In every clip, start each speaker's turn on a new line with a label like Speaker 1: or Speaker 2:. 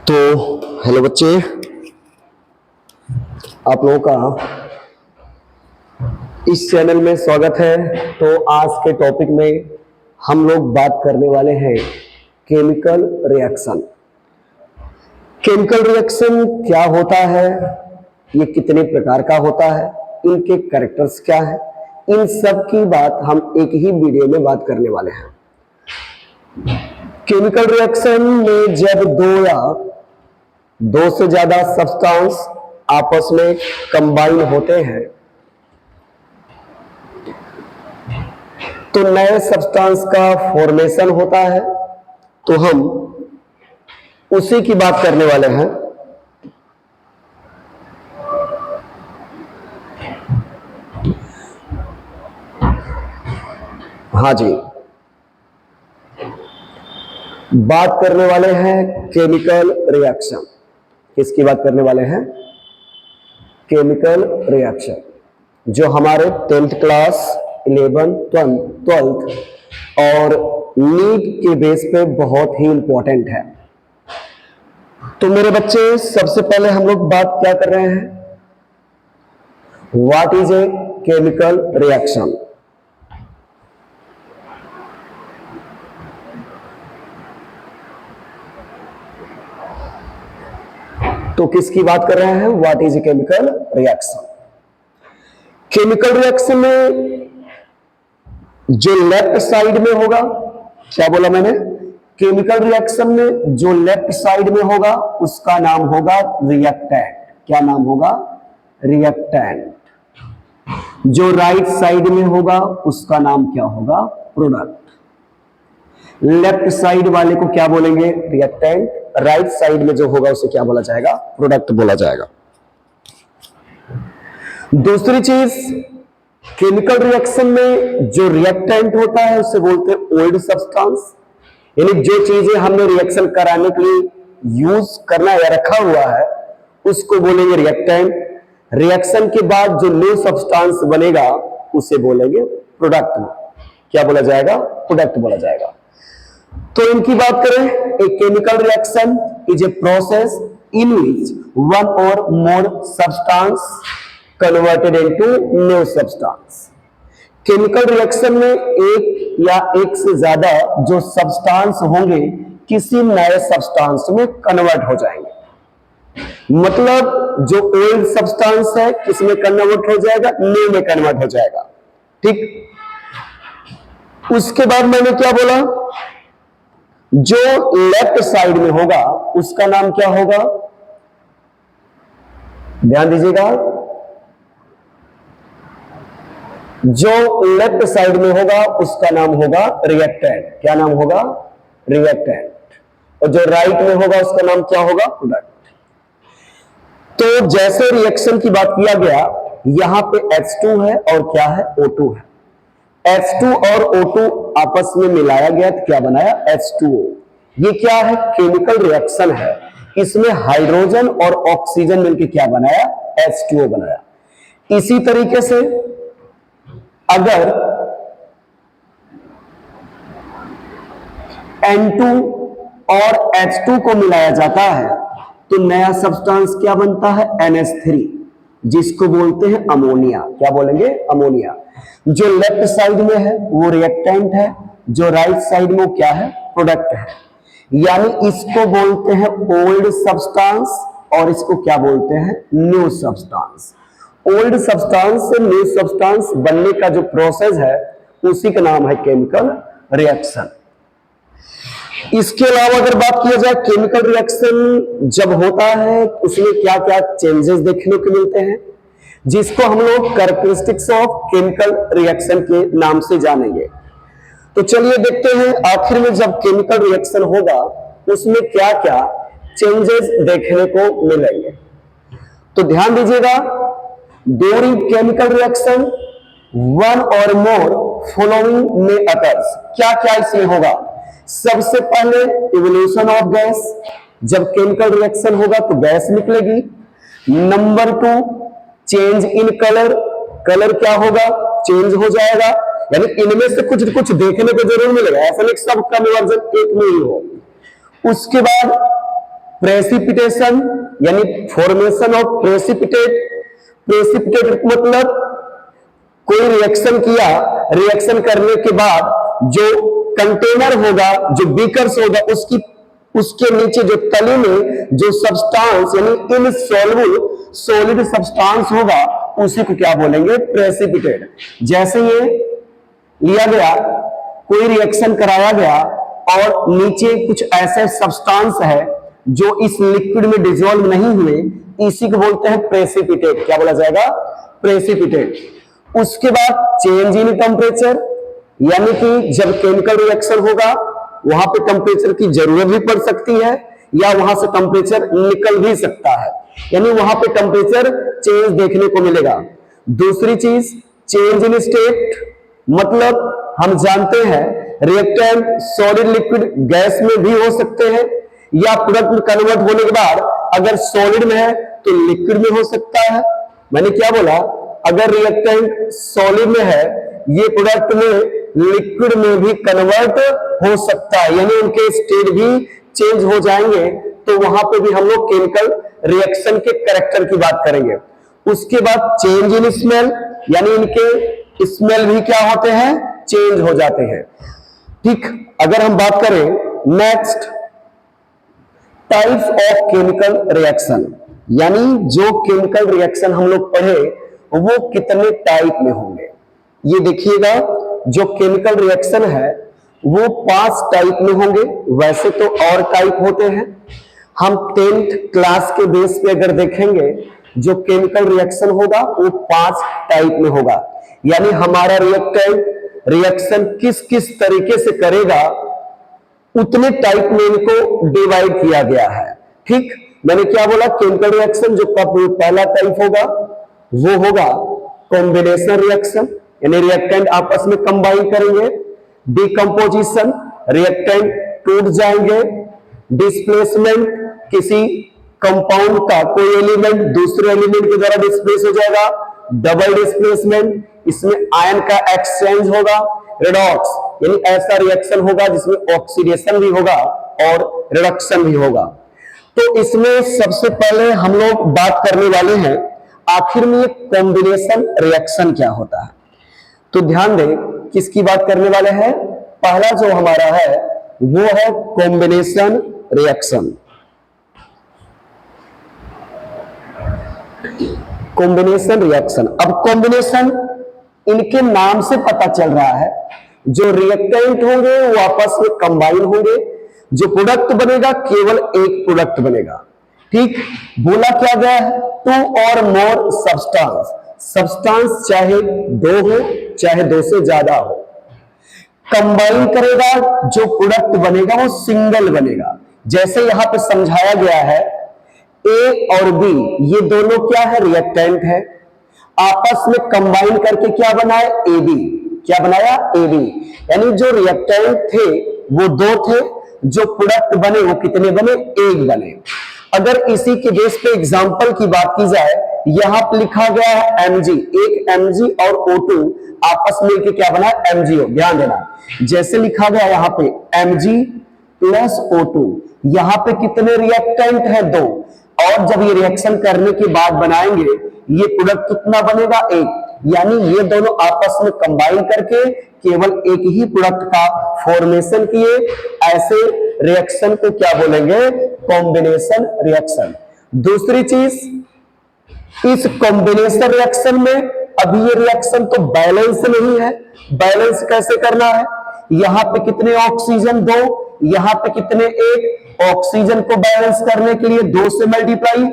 Speaker 1: तो हेलो बच्चे, आप लोगों का इस चैनल में स्वागत है। तो आज के टॉपिक में हम लोग बात करने वाले हैं केमिकल रिएक्शन। केमिकल रिएक्शन क्या होता है, ये कितने प्रकार का होता है, इनके कैरेक्टर्स क्या है, इन सब की बात हम एक ही वीडियो में बात करने वाले हैं। केमिकल रिएक्शन में जब दो से ज्यादा सब्सटेंस आपस में कंबाइन होते हैं तो नए सब्सटेंस का फॉर्मेशन होता है। तो हम उसी की बात करने वाले हैं। हाँ जी, बात करने वाले हैं केमिकल रिएक्शन। किसकी बात करने वाले हैं? केमिकल रिएक्शन, जो हमारे 10th क्लास 11th 12th और नीट के बेस पे बहुत ही इंपॉर्टेंट है। तो मेरे बच्चे, सबसे पहले हम लोग बात क्या कर रहे हैं? What is a chemical reaction. तो किसकी बात कर रहे हैं? What is a chemical reaction. Chemical reaction में जो लेफ्ट साइड में होगा, क्या बोला मैंने? केमिकल रिएक्शन में जो लेफ्ट साइड में होगा उसका नाम होगा रिएक्टेंट। क्या नाम होगा? रिएक्टेंट। जो राइट साइड में होगा उसका नाम क्या होगा? प्रोडक्ट। लेफ्ट साइड वाले को क्या बोलेंगे? रिएक्टेंट। राइट साइड में जो होगा उसे क्या बोला जाएगा? प्रोडक्ट बोला जाएगा। दूसरी चीज, केमिकल रिएक्शन में जो रिएक्टेंट होता है उसे बोलते हैं ओल्ड सब्सटेंस। यानी जो चीजें हमने रिएक्शन कराने के लिए यूज करना या रखा हुआ है उसको बोलेंगे रिएक्टेंट। रिएक्शन के बाद जो न्यू सब्सटेंस बनेगा उसे बोलेंगे प्रोडक्ट। क्या बोला जाएगा? प्रोडक्ट बोला जाएगा। तो इनकी बात करें, a chemical reaction is a process in which one और more substance converted into new substance. Chemical reaction में एक या एक से ज्यादा जो सब्सटेंस होंगे किसी नए सब्सटेंस में कन्वर्ट हो जाएंगे। मतलब जो ओल्ड सब्सटेंस है किसमें कन्वर्ट हो जाएगा? न्यू में कन्वर्ट हो जाएगा। ठीक। उसके बाद मैंने क्या बोला? जो लेफ्ट साइड में होगा उसका नाम क्या होगा? ध्यान दीजिएगा, जो लेफ्ट साइड में होगा उसका नाम होगा रिएक्टेंट। क्या नाम होगा? रिएक्टेंट। और जो राइट में होगा उसका नाम क्या होगा? प्रोडक्ट। तो जैसे रिएक्शन की बात किया गया, यहां पे H2 है और क्या है? O2 है। H2 और O2 आपस में मिलाया गया तो क्या बनाया? H2O। ये क्या है? केमिकल रिएक्शन है। इसमें हाइड्रोजन और ऑक्सीजन मिलकर क्या बनाया? H2O बनाया। इसी तरीके से अगर N2 और H2 को मिलाया जाता है तो नया सब्सटेंस क्या बनता है? NH3, जिसको बोलते हैं अमोनिया। क्या बोलेंगे? अमोनिया। जो लेफ्ट साइड में है वो रिएक्टेंट है, जो राइट साइड में क्या है? प्रोडक्ट है। यानी इसको बोलते हैं ओल्ड सब्सटेंस और इसको क्या बोलते हैं? New substance. ओल्ड सब्सटेंस से न्यू सब्सटेंस बनने का जो प्रोसेस है उसी का नाम है केमिकल रिएक्शन। इसके अलावा अगर बात किया जाए, केमिकल रिएक्शन जब होता है उसमें क्या क्या चेंजेस देखने को मिलते हैं, जिसको हम लोग कैरेक्टरिस्टिक्स ऑफ केमिकल रिएक्शन के नाम से जानेंगे। तो चलिए देखते हैं आखिर में जब केमिकल रिएक्शन होगा उसमें क्या क्या चेंजेस देखने को मिलेंगे। तो ध्यान दीजिएगा, ड्यूरिंग केमिकल रिएक्शन वन और मोर फॉलोइंग में अकर्स। क्या क्या इसमें होगा? सबसे पहले इवोल्यूशन ऑफ गैस। जब केमिकल रिएक्शन होगा तो गैस निकलेगी। Number 2, change in colour. Colour क्या होगा? चेंज हो जाएगा। यानी इनमें से कुछ कुछ देखने को जरूर मिलेगा, ऐसा नहीं सब कन्वर्जन एक में ही हो। उसके बाद प्रेसिपिटेशन यानी फॉर्मेशन ऑफ प्रेसिपिटेट। प्रेसिपिटेट मतलब कोई रिएक्शन किया, रिएक्शन करने के बाद जो कंटेनर होगा, जो बीकर्स होगा, उसके नीचे जो तले में जो सब्सटेंस यानी इनसॉल्युबल सॉलिड सब्सटेंस होगा, उसी को क्या बोलेंगे? प्रेसिपिटेट। जैसे ये लिया गया, कोई रिएक्शन कराया गया और नीचे कुछ ऐसे सब्सटेंस है जो इस लिक्विड में डिसॉल्व नहीं हुए, इसी को बोलते हैं प्रेसिपिटेट। क्या बोला जाएगा? प्रेसिपिटेट। उसके बाद चेंज इन टेम्परेचर, यानी कि जब केमिकल रिएक्शन होगा वहां पे टेम्परेचर की जरूरत भी पड़ सकती है या वहां से टेम्परेचर निकल भी सकता है, यानी वहां पे टेम्परेचर चेंज देखने को मिलेगा। दूसरी चीज चेंज इन स्टेट, मतलब हम जानते हैं रिएक्टेंट सॉलिड लिक्विड गैस में भी हो सकते हैं, या प्रोडक्ट में कन्वर्ट होने के बाद अगर सॉलिड में है तो लिक्विड में हो सकता है। मैंने क्या बोला? अगर रिएक्टेंट सॉलिड में है, ये प्रोडक्ट में लिक्विड में भी कन्वर्ट हो सकता है, यानी उनके स्टेट भी चेंज हो जाएंगे। तो वहां पे भी हम लोग केमिकल रिएक्शन के कैरेक्टर की बात करेंगे। उसके बाद चेंज इन स्मेल, यानी इनके स्मेल भी क्या होते हैं? चेंज हो जाते हैं। ठीक, अगर हम बात करें next types of chemical reaction, यानी जो केमिकल रिएक्शन हम लोग पढ़े वो कितने टाइप में होंगे। ये देखिएगा, जो केमिकल रिएक्शन है वो 5 टाइप में होंगे। वैसे तो और टाइप होते हैं, हम 10th क्लास के बेस पे अगर देखेंगे जो केमिकल रिएक्शन होगा वो 5 टाइप में होगा। यानी हमारा रिएक्टेंट रिएक्शन किस किस तरीके से करेगा उतने टाइप में इनको डिवाइड किया गया है। ठीक, मैंने क्या बोला? केमिकल रिएक्शन जो पहला टाइप होगा वो होगा कॉम्बिनेशन रिएक्शन, यानी रिएक्टेंट आपस में कंबाइन करेंगे। डिकम्पोजिशन, रिएक्टेंट टूट जाएंगे। डिस्प्लेसमेंट, किसी कंपाउंड का कोई एलिमेंट दूसरे एलिमेंट के द्वारा डिस्प्लेस हो जाएगा। डबल डिस्प्लेसमेंट, इसमें आयन का एक्सचेंज होगा। रेडॉक्स, यानी ऐसा रिएक्शन होगा जिसमें ऑक्सीडेशन भी होगा और रिडक्शन भी होगा। तो इसमें सबसे पहले हम लोग बात करने वाले हैं आखिर में ये कॉम्बिनेशन रिएक्शन क्या होता है। तो ध्यान दें, किसकी बात करने वाले हैं? पहला जो हमारा है वो है कॉम्बिनेशन रिएक्शन। कॉम्बिनेशन रिएक्शन, अब कॉम्बिनेशन इनके नाम से पता चल रहा है, जो रिएक्टेंट होंगे वो आपस में कंबाइन होंगे, जो प्रोडक्ट बनेगा केवल एक प्रोडक्ट बनेगा। ठीक, बोला क्या गया है? 2 और मोर सब्सटेंस, सब्सटेंस चाहे 2 हो चाहे 2 से ज्यादा हो, कंबाइन करेगा, जो प्रोडक्ट बनेगा वो सिंगल बनेगा। जैसे यहां पे समझाया गया है, ए और बी ये दोनों क्या है? रिएक्टेंट है। आपस में कंबाइन करके क्या बनाए? A B. क्या बनाया? A B. यानी जो रिएक्टेंट थे वो 2 थे, जो प्रोडक्ट बने वो कितने बने? 1 बने। अगर इसी के बेस पे एग्जांपल की बात की जाए, यहां पे लिखा गया है Mg, एक Mg और O2 आपस में मिलकर क्या बना? MgO। ध्यान देना, जैसे लिखा गया यहां पे Mg प्लस O2, यहां पे कितने रिएक्टेंट है? 2। और जब ये रिएक्शन करने के बाद बनाएंगे ये प्रोडक्ट कितना बनेगा? 1। यानी ये दोनों आपस में कंबाइन करके केवल एक ही प्रोडक्ट का फॉर्मेशन किए। ऐसे रिएक्शन को क्या बोलेंगे? Combination reaction. दूसरी चीज, इस कॉम्बिनेशन रिएक्शन में अभी ये रिएक्शन तो बैलेंस नहीं है। बैलेंस कैसे करना है? यहां पे कितने ऑक्सीजन? 2। यहां पे कितने? 1। ऑक्सीजन को बैलेंस करने के लिए 2 से मल्टीप्लाई,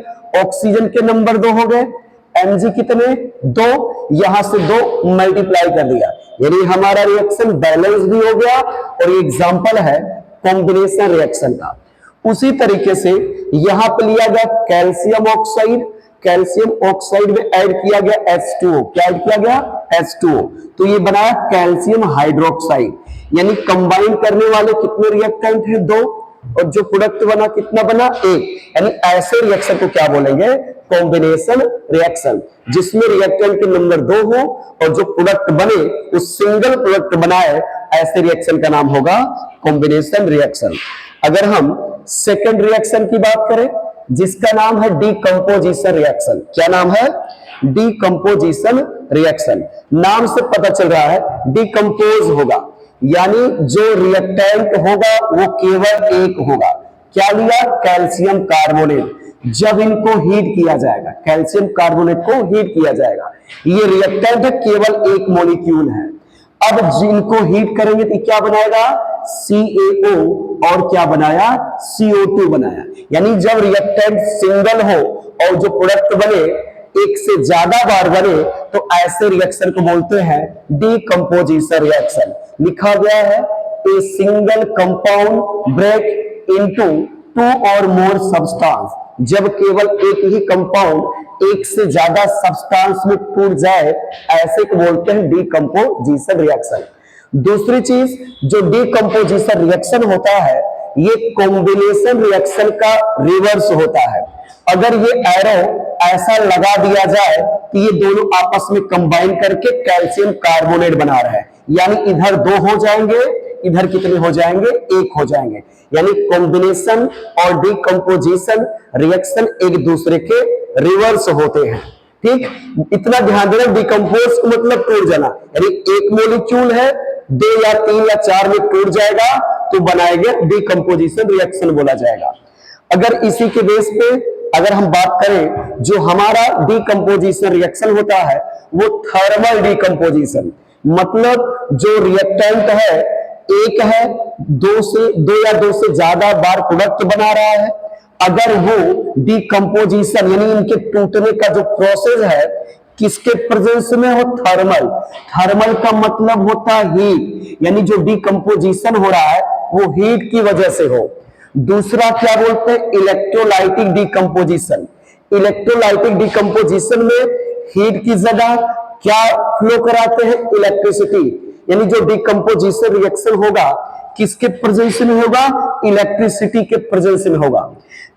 Speaker 1: ऑक्सीजन के नंबर 2 हो गए। Mg कितने? 2। यहां से 2 मल्टीप्लाई कर दिया, यानी हमारा रिएक्शन बैलेंस भी हो गया और ये एग्जांपल है कॉम्बिनेशन रिएक्शन का। उसी तरीके से यहां पे लिया गया कैल्शियम ऑक्साइड, कैल्शियम ऑक्साइड में ऐड किया गया H2O। क्या ऐड किया गया? H2O। तो ये बनाया कैल्शियम हाइड्रोक्साइड, यानी कंबाइन करने वाले कितने रिएक्टेंट हैं? 2, और जो प्रोडक्ट बना कितना बना? 1। यानी ऐसे रिएक्शन को क्या बोलेंगे? कॉम्बिनेशन रिएक्शन, जिसमें रिएक्टेंट के नंबर 2 हो और जो प्रोडक्ट बने वो सिंगल प्रोडक्ट बनाए, ऐसे रिएक्शन का नाम होगा कॉम्बिनेशन रिएक्शन। अगर हम सेकेंड रिएक्शन की बात करें जिसका नाम है डीकंपोजिशन रिएक्शन। क्या नाम है? Decomposition reaction. नाम से पता चल रहा है डीकंपोज होगा, यानी जो रिएक्टेंट होगा वो केवल एक होगा। क्या लिया? Calcium carbonate. जब इनको हीट किया जाएगा, कैल्शियम कार्बोनेट को हीट किया जाएगा, ये रिएक्टेंट है, केवल एक मॉलिक्यूल है। अब जिनको हीट करेंगे तो क्या बनाएगा? CaO, और क्या बनाया? CO2 बनाया। यानी जब रिएक्टेंट सिंगल हो और जो प्रोडक्ट बने एक से ज्यादा बार बने तो ऐसे रिएक्शन को बोलते हैं डीकंपोजिशन रिएक्शन। लिखा गया है a single compound break into two और मोर सब्सटेंस। जब केवल एक ही कंपाउंड एक से ज्यादा सब्सटेंस में टूट जाए ऐसे को बोलते हैं डीकंपोजिशन रिएक्शन। दूसरी चीज जो डीकंपोजिशन रिएक्शन होता है ये कॉम्बिनेशन रिएक्शन का रिवर्स होता है। अगर ये एरो ऐसा लगा दिया जाए कि ये दोनों आपस में कंबाइन करके कैल्शियम कार्बोनेट बना रहे हैं, यानी इधर दो हो जाएंगे, इधर कितने हो जाएंगे? एक हो जाएंगे। यानी कॉम्बिनेशन और डीकंपोजिशन रिएक्शन एक दूसरे के रिवर्स होते हैं। ठीक, इतना ध्यान देना। डिकम्पोज को मतलब टूट जाना, यानी एक मॉलिक्यूल है 2 या 3 या 4 में टूट जाएगा तो बनाएंगे डीकंपोजिशन रिएक्शन बोला जाएगा। अगर इसी के बेस पे अगर हम बात करें जो हमारा डीकंपोजिशन रिएक्शन होता है वो थर्मल डीकंपोजिशन, मतलब जो रिएक्टेंट है एक है, 2 या 2 से ज्यादा बार प्रोडक्ट बना रहा है। अगर वो डीकंपोजिशन यानी इनके टूटने का जो प्रोसेस है किसके प्रेजेंस में हो? थर्मल। थर्मल का मतलब होता है हीट, यानी जो डीकंपोजिशन हो रहा है वो हीट की वजह से हो। दूसरा क्या बोलते हैं? Electrolytic decomposition. इलेक्ट्रोलाइटिक डीकंपोजिशन में हीट की जगह क्या फ्लो कराते हैं? इलेक्ट्रिसिटी। यानी जो डीकंपोजिशन रिएक्शन होगा किसके प्रेजेंस में होगा? इलेक्ट्रिसिटी के प्रेजेंस में होगा।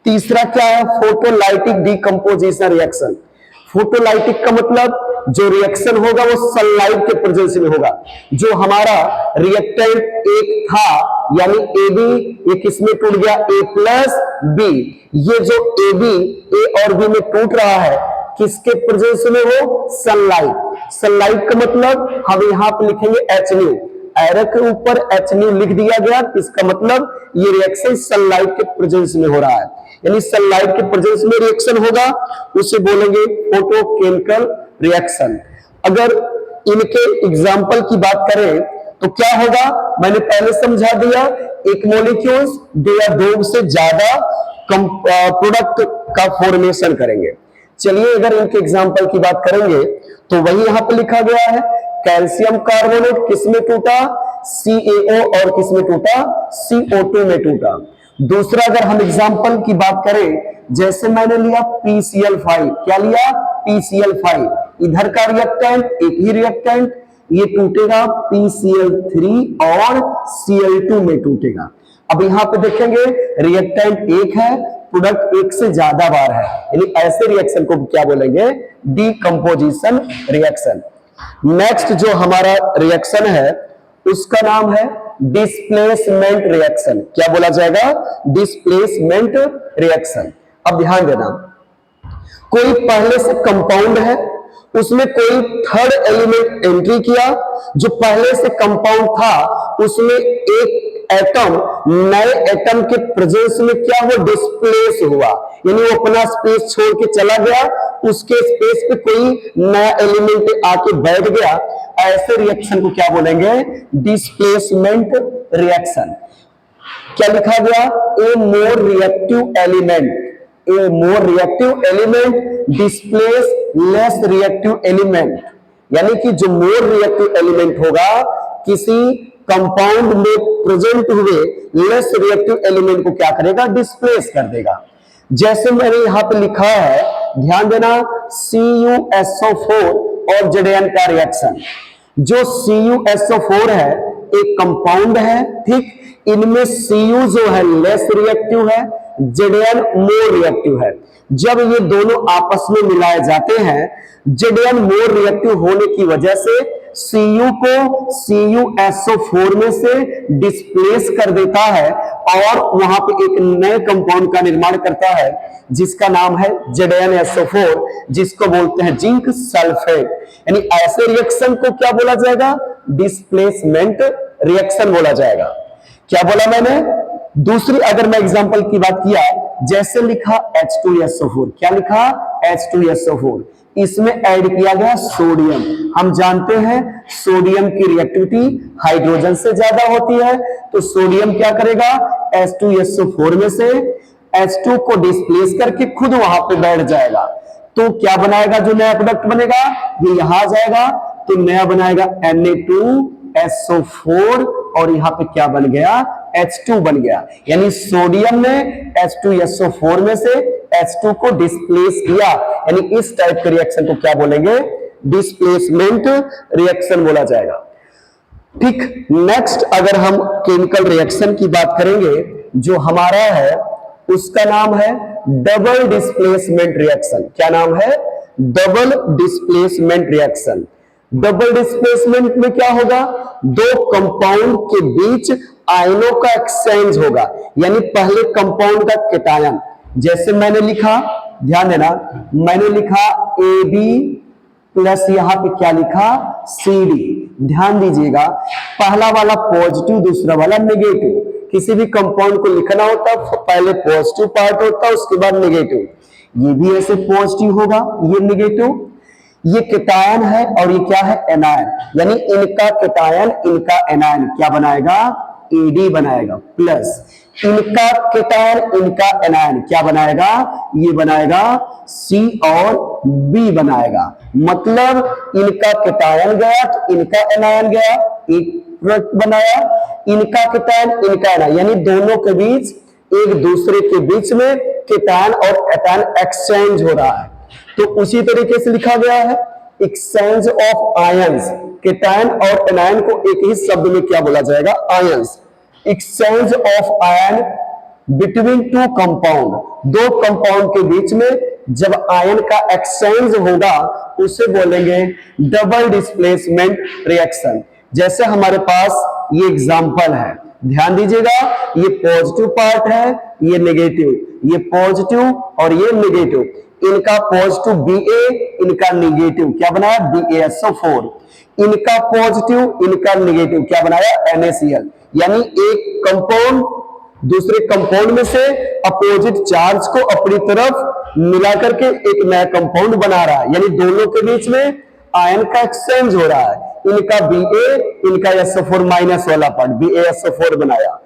Speaker 1: तीसरा क्या है? Photolytic decomposition reaction. फोटोलाइटिक का मतलब जो रिएक्शन होगा वो सनलाइट के प्रेजेंस में होगा। जो हमारा रिएक्टेंट एक था यानी AB, ये किसमें टूट गया? A+B। ये जो AB A और B में टूट रहा है किसके प्रेजेंस में हो? सनलाइट। सनलाइट का मतलब हम यहां पर लिखेंगे HNu। एरो के ऊपर HNu लिख दिया गया, इसका मतलब ये रिएक्शन सनलाइट के प्रेजेंस में हो रहा है। यानी सनलाइट के प्रेजेंस में रिएक्शन होगा उसे बोलेंगे फोटोकेमिकल रिएक्शन। अगर इनके एग्जाम्पल की बात करें तो क्या होगा? मैंने पहले समझा दिया, एक मॉलिक्यूल्स 2 या 2 से ज्यादा प्रोडक्ट का फॉर्मेशन करेंगे। चलिए अगर इनके एग्जाम्पल की बात करेंगे तो वही यहां पे लिखा गया है। कैल्शियम कार्बोनेट किसमें टूटा? CaO। और किसमें टूटा? CO2 में टूटा। दूसरा अगर हम एग्जाम्पल की बात करें, जैसे मैंने लिया PCl5। क्या लिया? PCl5। इधर का रिएक्टेंट एक ही रिएक्टेंट, ये टूटेगा PCl3 और Cl2 में टूटेगा। अब यहां पे देखेंगे रिएक्टेंट एक है, प्रोडक्ट एक से ज्यादा बार है, यानी ऐसे रिएक्शन को क्या बोलेंगे? Decomposition reaction. नेक्स्ट जो हमारा रिएक्शन है उसका नाम है डिस्प्लेसमेंट रिएक्शन। क्या बोला जाएगा? Displacement reaction. अब ध्यान देना, कोई पहले से कंपाउंड है, उसमें कोई थर्ड एलिमेंट एंट्री किया, जो पहले से कंपाउंड था उसमें एक एटम नए एटम के प्रेजेंस में क्या हुआ? डिस्प्लेस हुआ, यानी वो अपना स्पेस छोड़ के चला गया, उसके स्पेस पे कोई नया एलिमेंट आके बैठ गया। ऐसे रिएक्शन को क्या बोलेंगे? Displacement reaction. क्या लिखा गया? A more reactive element, a more reactive element displace less reactive element. यानी कि जो मोर रिएक्टिव एलिमेंट होगा किसी कंपाउंड में प्रेजेंट हुए लेस रिएक्टिव एलिमेंट को क्या करेगा? डिस्प्लेस कर देगा। जैसे मैंने यहां पे लिखा है, ध्यान देना, CuSO4 और Zn का रिएक्शन। जो CuSO4 है एक कंपाउंड है, ठीक, इनमें Cu जो है लेस रिएक्टिव है, Zn मोर रिएक्टिव है। जब ये दोनों आपस में मिलाए जाते हैं, Zn मोर रिएक्टिव होने की वजह से Cu को CuSO4 में से डिस्प्लेस कर देता है और वहां पे एक नए कंपाउंड का निर्माण करता है जिसका नाम है ZnSO4, जिसको बोलते हैं जिंक सल्फेट। यानी ऐसे रिएक्शन को क्या बोला जाएगा? डिस्प्लेसमेंट रिएक्शन बोला जाएगा। क्या बोला मैंने? दूसरी अगर मैं एग्जांपल की बात किया, जैसे लिखा H2SO4, क्या लिखा? H2SO4, इसमें ऐड किया गया सोडियम। हम जानते हैं सोडियम की रिएक्टिविटी हाइड्रोजन से ज्यादा होती है, तो सोडियम क्या करेगा? H2SO4 में से H2 को डिस्प्लेस करके खुद वहां पे बैठ जाएगा। तो क्या बनाएगा? जो नया प्रोडक्ट बनेगा ये यहां आ जाएगा, तो नया बनाएगा Na2SO4, और यहां पे क्या बन गया? H2 बन गया। यानी सोडियम ने H2SO4 में से H2 को डिस्प्लेस किया, यानी इस टाइप के रिएक्शन को क्या बोलेंगे? डिस्प्लेसमेंट रिएक्शन बोला जाएगा। ठीक, नेक्स्ट अगर हम केमिकल रिएक्शन की बात करेंगे, जो हमारा है उसका नाम है डबल डिस्प्लेसमेंट रिएक्शन। क्या नाम है? Double displacement reaction. Double displacement में क्या होगा? दो कंपाउंड के बीच आयनों का एक्सचेंज होगा, यानी पहले कंपाउंड का केटायन, जैसे मैंने लिखा, ध्यान देना, मैंने लिखा AB प्लस यहां पे क्या लिखा? CD। ध्यान दीजिएगा, पहला वाला पॉजिटिव, दूसरा वाला नेगेटिव। किसी भी कंपाउंड को लिखना होता है पहले पॉजिटिव पार्ट होता है, उसके बाद नेगेटिव। ये भी ऐसे पॉजिटिव होगा, ये नेगेटिव। ये केटायन है और ये क्या है? एनायन। यानी इनका केटायन इनका एनायन क्या बनाएगा? AD बनाएगा। प्लस इनका केटायन इनका एनायन क्या बनाएगा? ये बनाएगा C और B बनाएगा। मतलब इनका केटायन गया तो इनका एनायन गया, एक प्रोडक्ट बनाया। इनका केटायन इनका एनायन, यानी दोनों के बीच एक दूसरे के बीच में केटायन और एटायन एक्सचेंज हो रहा है। तो उसी तरीके से लिखा गया है एक्सचेंज ऑफ आयंस। केटायन और एनायन को एक ही शब्द में क्या बोला जाएगा? Ions. Exchange of ion between two compound, दो कंपाउंड के बीच में जब आयन का एक्सचेंज होगा उसे बोलेंगे डबल डिस्प्लेसमेंट रिएक्शन। जैसे हमारे पास ये एग्जांपल है, ध्यान दीजिएगा, ये पॉजिटिव पार्ट है, ये नेगेटिव, ये पॉजिटिव और ये नेगेटिव। इनका पॉजिटिव Ba, इनका नेगेटिव क्या बनाया? BaSO4। इनका पॉजिटिव इनका नेगेटिव क्या बनाया? NaCl। यानी एक कंपाउंड दूसरे कंपाउंड में से अपोजिट चार्ज को अपनी तरफ मिला करके एक नया कंपाउंड बना रहा है, यानी दोनों के बीच में आयन का एक्सचेंज हो रहा है। इनका Ba, इनका SO4 माइनस वाला पार्ट BaSO4 बनाया।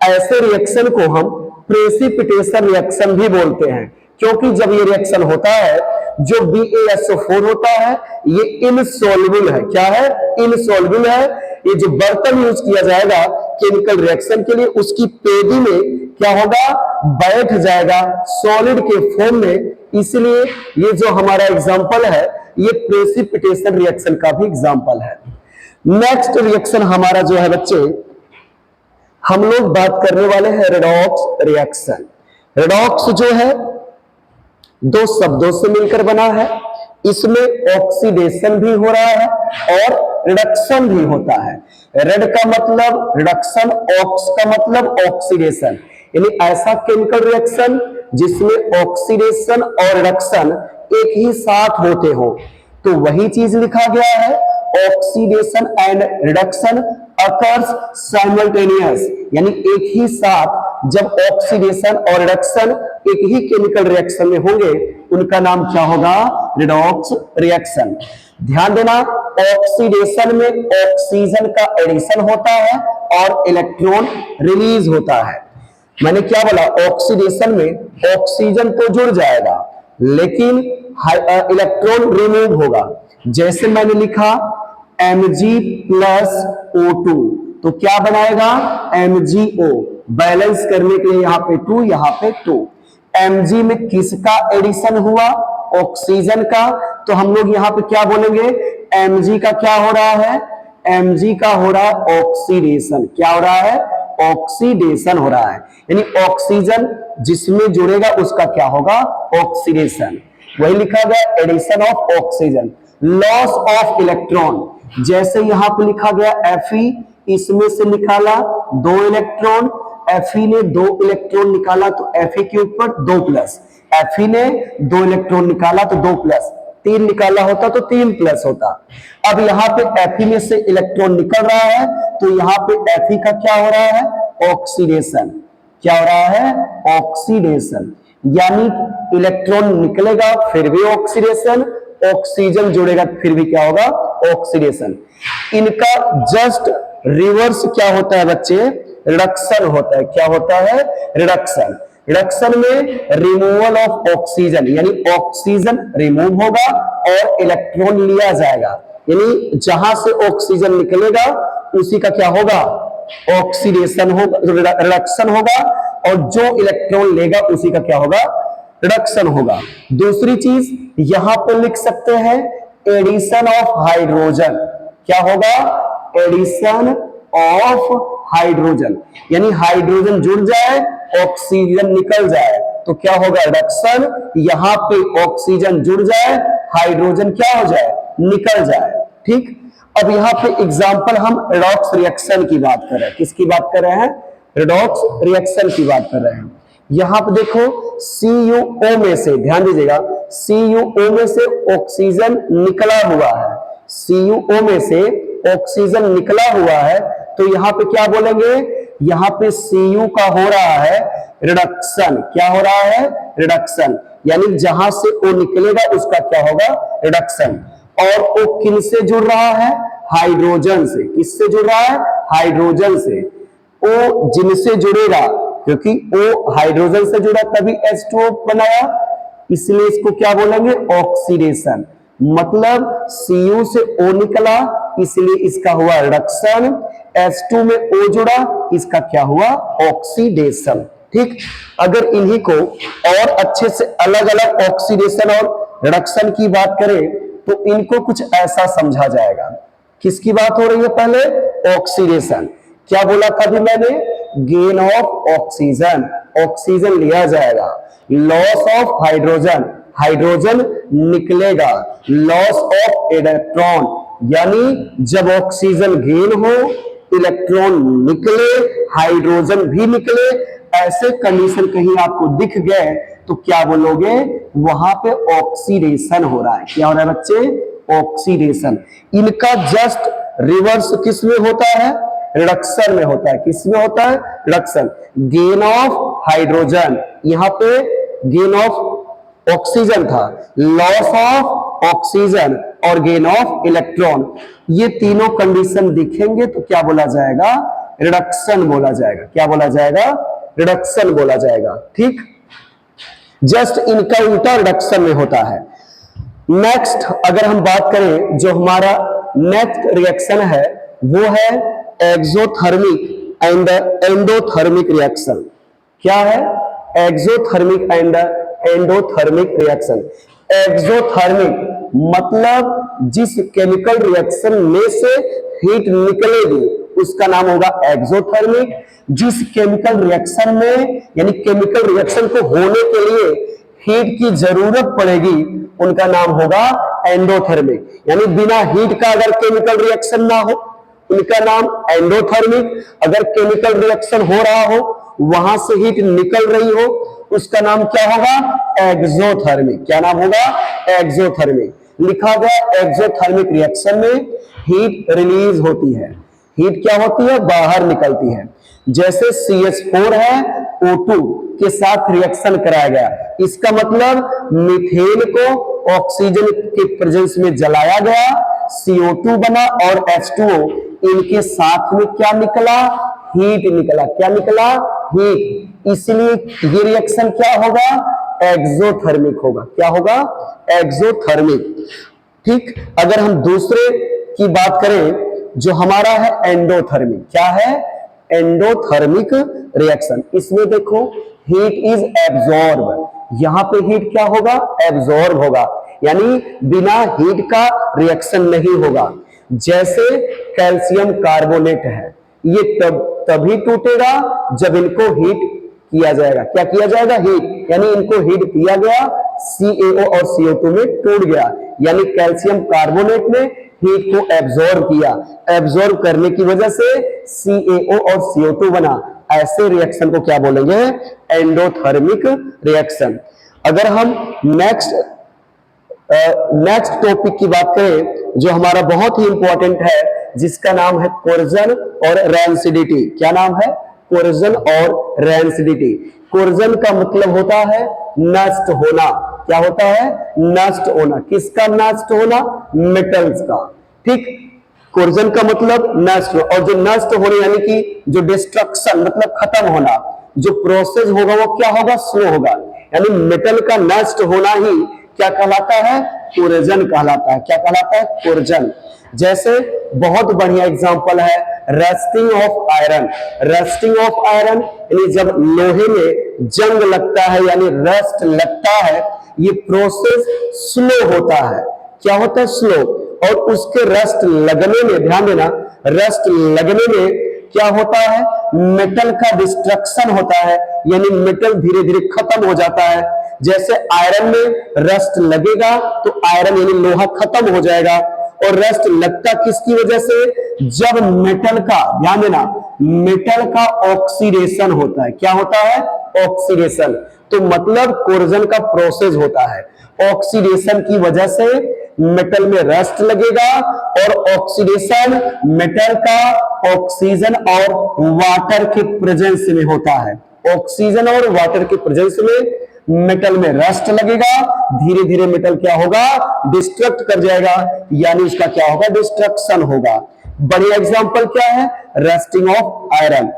Speaker 1: ऐसे रिएक्शन को हम प्रेसिपिटेशन रिएक्शन भी बोलते हैं, क्योंकि जब ये रिएक्शन होता है, जो BaSO4 होता है ये इनसॉल्युबल है। क्या है? इनसॉल्युबल है। ये जो बर्तन यूज किया जाएगा केमिकल रिएक्शन के लिए, उसकी पेडी में क्या होगा? बैठ जाएगा सॉलिड के फॉर्म में। इसलिए ये जो हमारा एग्जांपल है ये प्रेसिपिटेशन रिएक्शन का भी एग्जांपल है। नेक्स्ट रिएक्शन हमारा जो है बच्चे, हम लोग बात करने वाले हैं रेडॉक्स रिएक्शन। रेडॉक्स जो है दो शब्दों से मिलकर बना है। इसमें ऑक्सीडेशन भी हो रहा है और रिडक्शन भी होता है। रेड का मतलब रिडक्शन, ऑक्स का मतलब ऑक्सीडेशन। यानी ऐसा केमिकल रिएक्शन जिसमें ऑक्सीडेशन और रिडक्शन एक ही साथ होते हो, तो वही चीज लिखा गया है, oxidation and reduction occurs simultaneous. यानी एक ही साथ जब ऑक्सीडेशन और रिडक्शन एक ही केमिकल रिएक्शन में होंगे, उनका नाम क्या होगा? Redox reaction. ध्यान देना, ऑक्सीडेशन में ऑक्सीजन का एडिशन होता है और इलेक्ट्रॉन रिलीज होता है। मैंने क्या बोला? ऑक्सीडेशन में ऑक्सीजन तो जुड़ जाएगा लेकिन इलेक्ट्रॉन रिमूव होगा। जैसे मैंने लिखा Mg+O2, तो क्या बनाएगा? MgO। बैलेंस करने के लिए यहां पे 2, यहां पे 2। Mg में किसका एडिशन हुआ? ऑक्सीजन का। तो हम लोग यहां पे क्या बोलेंगे? Mg का क्या हो रहा है? Mg का हो रहा है ऑक्सीडेशन। क्या हो रहा है? ऑक्सीडेशन हो रहा है। यानी ऑक्सीजन जिसमें जुड़ेगा उसका क्या होगा? ऑक्सीडेशन। वही लिखा गया addition of oxygen. Loss of electron, जैसे यहां पे लिखा गया Fe, इसमें से निकाला 2 इलेक्ट्रॉन, Fe ने 2 इलेक्ट्रॉन निकाला तो Fe के ऊपर 2 प्लस, Fe ने 2 इलेक्ट्रॉन निकाला तो 2 प्लस, 3 निकाला होता तो 3 प्लस होता। अब यहाँ पे Fe में से इलेक्ट्रॉन निकल रहा है तो यहाँ पे Fe का क्या हो रहा है, ऑक्सीडेशन। क्या हो रहा है, ऑक्सीडेशन, यानी इलेक्ट्रॉन निकलेगा फिर भी ऑक्सीडेशन, ऑक्सीजन जुड़ेगा फिर भी क्या होगा, ऑक्सीडेशन। इनका जस्ट रिवर्स क्या होता है बच्चे, रिडक्शन होता है। क्या होता है, रिडक्शन। रिडक्शन में रिमूवल ऑफ ऑक्सीजन, यानी ऑक्सीजन रिमूव होगा और इलेक्ट्रॉन लिया जाएगा, यानी जहां से ऑक्सीजन निकलेगा उसी का क्या होगा, ऑक्सीडेशन होगा, रिडक्शन होगा, और जो इलेक्ट्रॉन लेगा उसी का क्या होगा, रिडक्शन होगा। दूसरी चीज यहां पर लिख सकते हैं एडिशन ऑफ हाइड्रोजन। क्या होगा, एडिशन ऑफ हाइड्रोजन, यानी हाइड्रोजन जुड़ जाए ऑक्सीजन निकल जाए तो क्या होगा, रिडक्शन। यहां पे ऑक्सीजन जुड़ जाए हाइड्रोजन क्या हो जाए, निकल जाए। ठीक, अब यहां पे एग्जांपल हम रिडॉक्स रिएक्शन की बात कर रहे हैं। किसकी बात कर रहे हैं, रिडॉक्स रिएक्शन की बात कर रहे हैं। यहां पे देखो CuO में से, ध्यान दीजिएगा, CuO में से ऑक्सीजन निकला हुआ है, CuO में से ऑक्सीजन निकला हुआ है, तो यहां पे क्या बोलेंगे, यहां पे Cu का हो रहा है रिडक्शन। क्या हो रहा है, रिडक्शन, यानी जहां से O निकलेगा उसका क्या होगा, रिडक्शन। और O किन से जुड़ रहा है, हाइड्रोजन से। किससे जुड़ रहा है, हाइड्रोजन से। O जिनसे जुड़ेगा, क्योंकि O हाइड्रोजन से जुड़ा तभी H2O बनाया, इसलिए इसको क्या बोलेंगे, ऑक्सीडेशन। मतलब Cu से O निकला इसलिए इसका हुआ रिडक्शन, H2 में O जुड़ा इसका क्या हुआ, ऑक्सीडेशन। ठीक, अगर इन्हीं को और अच्छे से अलग अलग ऑक्सीडेशन और रिडक्शन की बात करें तो इनको कुछ ऐसा समझा जाएगा। किसकी बात हो रही है, पहले ऑक्सीडेशन। क्या बोला था भी मैंने, गेन ऑफ ऑक्सीजन, ऑक्सीजन लिया जाएगा। लॉस ऑफ हाइड्रोजन, हाइड्रोजन निकलेगा। लॉस ऑफ इलेक्ट्रॉन, यानी जब ऑक्सीजन गेन हो इलेक्ट्रॉन निकले, हाइड्रोजन भी निकले, ऐसे कंडीशन कहीं आपको दिख गए तो क्या बोलोगे, वहां पे ऑक्सीडेशन हो रहा है। क्या हो रहा है बच्चे, ऑक्सीडेशन। इनका जस्ट रिवर्स किस में होता है, रिडक्शन में होता है। किस में होता है, रिडक्शन। गेन ऑफ हाइड्रोजन, यहां पे गेन ऑफ ऑक्सीजन था, लॉस ऑफ ऑक्सीजन और गेन ऑफ इलेक्ट्रॉन, ये तीनों कंडीशन दिखेंगे तो क्या बोला जाएगा, रिडक्शन बोला जाएगा। क्या बोला जाएगा, रिडक्शन बोला जाएगा। ठीक, जस्ट इनका उल्टा रिडक्शन में होता है। नेक्स्ट अगर हम बात करें, जो हमारा नेक्स्ट रिएक्शन है वो है एक्सोथर्मिक एंड एंडोथर्मिक रिएक्शन। क्या है, exothermic and endothermic reaction. Exothermic मतलब जिस केमिकल रिएक्शन में से हीट निकलेगी उसका नाम होगा एक्सोथर्मिक। जिस केमिकल रिएक्शन में, यानी केमिकल रिएक्शन को होने के लिए हीट की जरूरत पड़ेगी, उनका नाम होगा एंडोथर्मिक। यानी बिना हीट का अगर केमिकल रिएक्शन ना हो उनका नाम एंडोथर्मिक। अगर केमिकल रिएक्शन हो रहा हो, वहां से हीट निकल रही हो, उसका नाम क्या होगा, एक्सोथर्मिक। क्या नाम होगा, एक्सोथर्मिक। लिखा गया एक्सोथर्मिक रिएक्शन में हीट रिलीज होती है। हीट क्या होती है, बाहर निकलती है। जैसे CH4 है, O2 के साथ रिएक्शन कराया गया, इसका मतलब मीथेन को ऑक्सीजन के प्रेजेंस में जलाया गया, CO2 बना और H2O, इनके साथ में क्या निकला, हीट निकला। क्या निकला, हीट। इसलिए ये रिएक्शन क्या होगा, एक्सोथर्मिक होगा। क्या होगा, एक्सोथर्मिक। ठीक, अगर हम दूसरे की बात करें जो हमारा है एंडोथर्मिक। क्या है, एंडोथर्मिक रिएक्शन। इसमें देखो हीट इज एब्जॉर्ब, यहां पे हीट क्या होगा, एब्जॉर्ब होगा, यानी बिना हीट का रिएक्शन नहीं होगा। जैसे कैल्शियम कार्बोनेट है, ये तभी टूटेगा जब इनको हीट किया जाएगा। क्या किया जाएगा, हीट, यानी इनको हीट किया गया, CaO और CO2 में टूट गया, यानी कैल्शियम कार्बोनेट में हीट को एब्जॉर्ब किया, एब्जॉर्ब करने की वजह से CaO और CO2 बना। ऐसे रिएक्शन को क्या बोलेंगे? Endothermic reaction. अगर हम नेक्स्ट टॉपिक की बात करें जो हमारा बहुत ही इंपॉर्टेंट है, जिसका नाम है कोर्जन और रैनसिडिटी। क्या नाम है? कोर्जन और रैनसिडिटी। कोर्जन का मतलब होता है नष्ट होना। क्या होता है? नष्ट होना। किसका नष्ट होना? मेटल्स का। ठीक, कोर्जन का मतलब नष्ट, और जो नष्ट होने यानी कि जो डिस्ट्रक्शन मतलब खत्म होना, जो प्रोसेस होगा वो क्या होगा? स्लो होगा। यानी मेटल का नष्ट होना ही क्या कहलाता है? कोर्जन कहलाता है। क्या कहलाता है? कोर्जन। जैसे बहुत बढ़िया एग्जांपल है rusting of iron. Rusting of iron यानी जब लोहे में जंग लगता है यानी रस्ट लगता है, ये प्रोसेस स्लो होता है। क्या होता है? स्लो। और उसके रस्ट लगने में, ध्यान देना, रस्ट लगने में क्या होता है? मेटल का डिस्ट्रक्शन होता है, यानी मेटल धीरे धीरे खत्म हो जाता है। जैसे आयरन में रस्ट लगेगा तो आयरन यानी लोहा खत्म हो जाएगा। और रस्ट लगता किसकी वजह से? जब मेटल का, ध्यान देना, मेटल का ऑक्सीडेशन होता है। क्या होता है? ऑक्सीडेशन। तो मतलब कोर्जन का प्रोसेस होता है। ऑक्सीडेशन की वजह से मेटल में रस्ट लगेगा, और ऑक्सीडेशन मेटल का ऑक्सीजन और वाटर के प्रेजेंस में होता है। ऑक्सीजन और वाटर के प्रेजेंस में मेटल में रस्ट लगेगा, धीरे धीरे मेटल क्या होगा? डिस्ट्रक्ट कर जाएगा, यानी उसका क्या होगा? डिस्ट्रक्शन होगा। बड़ी एग्जांपल क्या है? Rusting of iron.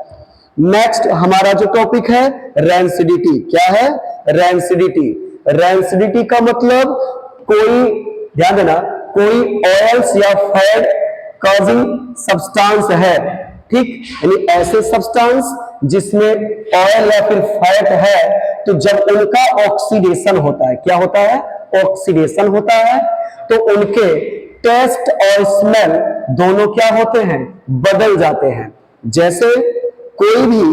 Speaker 1: नेक्स्ट हमारा जो टॉपिक है रैनसिडिटी। क्या है? रैनसिडिटी। रैनसिडिटी का मतलब कोई, ध्यान देना, कोई ऑयल्स या फैट कॉजिंग सब्सटेंस है। ठीक, यानी ऐसे सब्सटेंस जिसमें ऑयल या फिर फैट है, तो जब उनका ऑक्सीडेशन होता है, क्या होता है? ऑक्सीडेशन होता है, तो उनके टेस्ट और स्मेल दोनों क्या होते हैं? बदल जाते हैं। जैसे कोई भी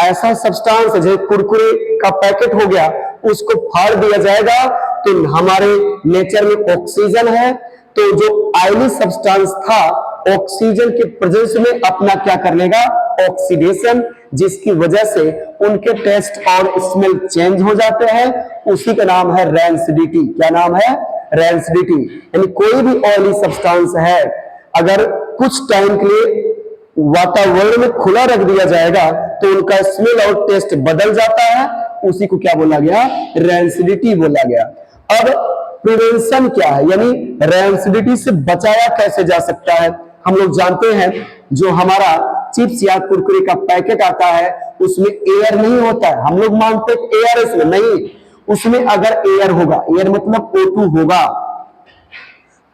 Speaker 1: ऐसा सब्सटेंस है, जैसे कुरकुरे का पैकेट हो गया, उसको फाड़ दिया जाएगा तो हमारे नेचर में ऑक्सीजन है, तो जो ऑयली सब्सटेंस था ऑक्सीजन के प्रेजेंस में अपना क्या कर लेगा? ऑक्सीडेशन, जिसकी वजह से उनके टेस्ट और स्मेल चेंज हो जाते हैं। उसी का नाम है रैनसिडिटी। क्या नाम है? रैनसिडिटी। यानी कोई भी ऑयली सब्सटेंस है, अगर कुछ टाइम के लिए वातावरण में खुला रख दिया जाएगा तो उनका स्मेल और टेस्ट बदल जाता है। उसी को क्या बोला गया? रैनसिडिटी बोला गया। अब प्रिवेंशन क्या है, यानी रैनसिडिटी से बचाया कैसे जा सकता है? हम लोग जानते हैं जो हमारा चिप्स या कुरकुरे का पैकेट आता है उसमें एयर नहीं होता है। हम लोग मानते हैं एयर है इसमें, नहीं, उसमें अगर एयर होगा, एयर मतलब O2 होगा,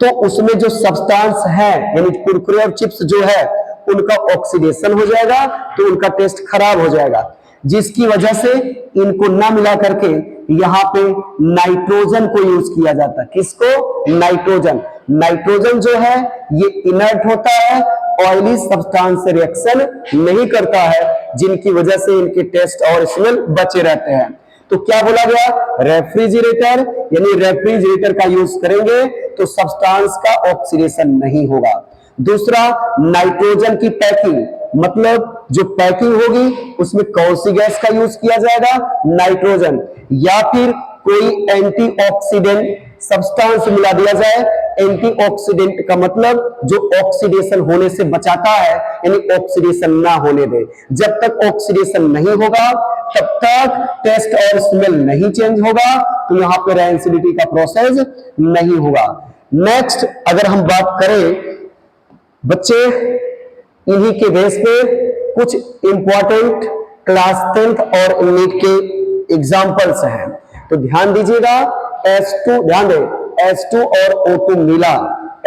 Speaker 1: तो उसमें जो सब्सटेंस है यानी कुरकुरे और चिप्स जो है उनका ऑक्सीडेशन हो जाएगा, तो उनका टेस्ट खराब हो जाएगा, जिसकी वजह से इनको ना मिला करके यहाँ पे नाइट्रोजन को यूज किया जाता है। किसको? नाइट्रोजन। नाइट्रोजन जो है ये इनर्ट होता है, ऑयली सब्सटेंस से रिएक्शन नहीं करता है, जिनकी वजह से इनके टेस्ट और स्मेल बचे रहते हैं। तो क्या बोला गया? रेफ्रिजरेटर, यानी रेफ्रिजरेटर का यूज करेंगे तो सब्सटेंस का ऑक्सीडेशन नहीं होगा। दूसरा, नाइट्रोजन की पैकिंग, मतलब जो पैकिंग होगी उसमें कौन सी गैस का यूज किया जाएगा? नाइट्रोजन। या फिर कोई एंटीऑक्सीडेंट सब्सटेंस मिला दिया जाए। एंटीऑक्सीडेंट का मतलब जो ऑक्सीडेशन होने से बचाता है, यानी ऑक्सीडेशन ना होने दे। जब तक ऑक्सीडेशन नहीं होगा तब तक टेस्ट और स्मेल नहीं चेंज होगा, तो यहां पर रैनसिडिटी का प्रोसेस नहीं होगा। नेक्स्ट अगर हम बात करें बच्चे, इन्हीं के बेस पे कुछ इंपॉर्टेंट क्लास 10th और नीट के एग्जांपल्स हैं, तो ध्यान दीजिएगा। H2, ध्यान दें, H2 और O2 मिला,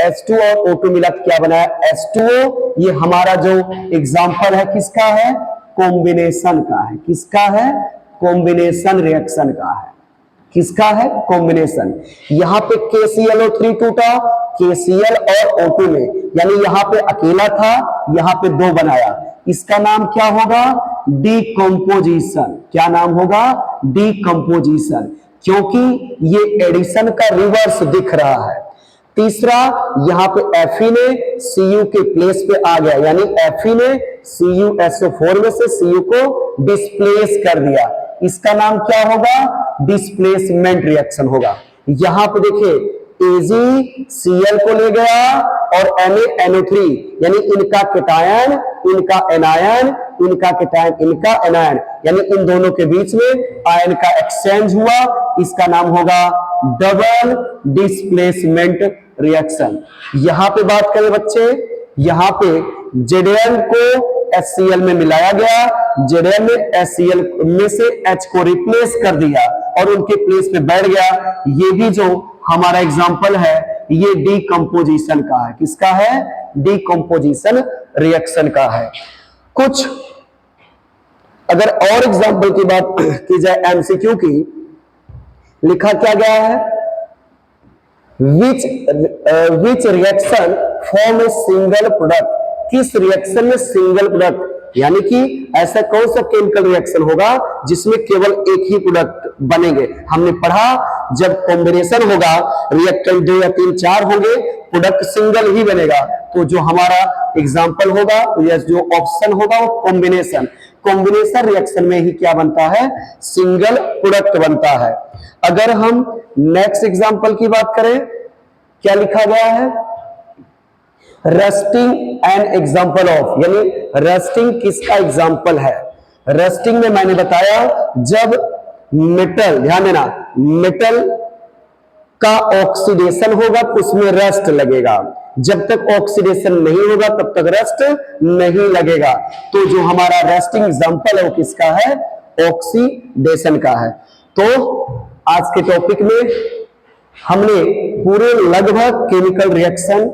Speaker 1: H2 और O2 मिला क्या बनाया? H2O। ये हमारा जो एग्जांपल है किसका है? कॉम्बिनेशन का है। किसका है? कॉम्बिनेशन रिएक्शन का है। किसका है? कॉम्बिनेशन। यहां पे KClO3 टूटा, KCl और O2 में, यानी यहां पे अकेला था, यहां पे दो बनाया। इसका नाम क्या होगा? डीकंपोजिशन। क्या नाम होगा? डीकंपोजिशन, क्योंकि ये एडिशन का रिवर्स दिख रहा है। तीसरा, यहां पे Fe ने Cu के प्लेस पे आ गया, यानी Fe ने CuSO4 में से Cu को डिस्प्लेस कर दिया। इसका नाम क्या होगा? डिस्प्लेसमेंट रिएक्शन होगा। यहां पे देखिए AgCl को ले गया और NaNO3, यानी इनका केटायन, इनका एनायन, इनका केटायन, इनका एनायन, यानी इन दोनों के बीच में आयन का एक्सचेंज हुआ। इसका नाम होगा डबल डिस्प्लेसमेंट रिएक्शन। यहां पे बात करें बच्चे, यहां पे Zn को HCl में मिलाया गया, Zn ने HCl में से H को रिप्लेस कर दिया और उनके प्लेस पे बैठ गया। ये भी जो हमारा एग्जाम्पल है ये डीकंपोजिशन का है। किसका है? डीकंपोजिशन रिएक्शन का है। कुछ अगर और एग्जाम्पल की बात की जाए एमसीक्यू की, लिखा क्या गया है? Which reaction form a single product, किस रिएक्शन में सिंगल प्रोडक्ट, यानी कि ऐसा कौन सा केमिकल रिएक्शन होगा जिसमें केवल एक ही प्रोडक्ट बनेंगे। हमने पढ़ा जब कॉम्बिनेशन होगा, रिएक्टेंट 2 या 3 4 होंगे, प्रोडक्ट सिंगल ही बनेगा। तो जो हमारा एग्जांपल होगा या जो ऑप्शन होगा वो कॉम्बिनेशन, कॉम्बिनेशन रिएक्शन में ही क्या बनता है? सिंगल प्रोडक्ट बनता है। अगर हम नेक्स्ट एग्जांपल की बात करें, क्या लिखा गया है? रस्टिंग एन एग्जाम्पल ऑफ, यानी रस्टिंग किसका एग्जाम्पल है? रस्टिंग में मैंने बताया जब मेटल, ध्यान देना, मेटल का ऑक्सीडेशन होगा तो उसमें रस्ट लगेगा। जब तक ऑक्सीडेशन नहीं होगा तब तक रस्ट नहीं लगेगा। तो जो हमारा रस्टिंग एग्जाम्पल है वो किसका है? ऑक्सीडेशन का है। तो आज के टॉपिक में हमने पूरे लगभग केमिकल रिएक्शन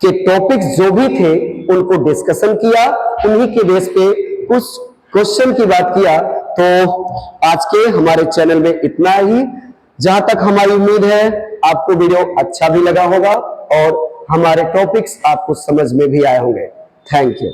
Speaker 1: के टॉपिक्स जो भी थे उनको डिस्कशन किया, उन्हीं के बेस पे कुछ क्वेश्चन की बात किया। तो आज के हमारे चैनल में इतना ही। जहां तक हमारी उम्मीद है आपको वीडियो अच्छा भी लगा होगा और हमारे टॉपिक्स आपको समझ में भी आए होंगे। Thank you.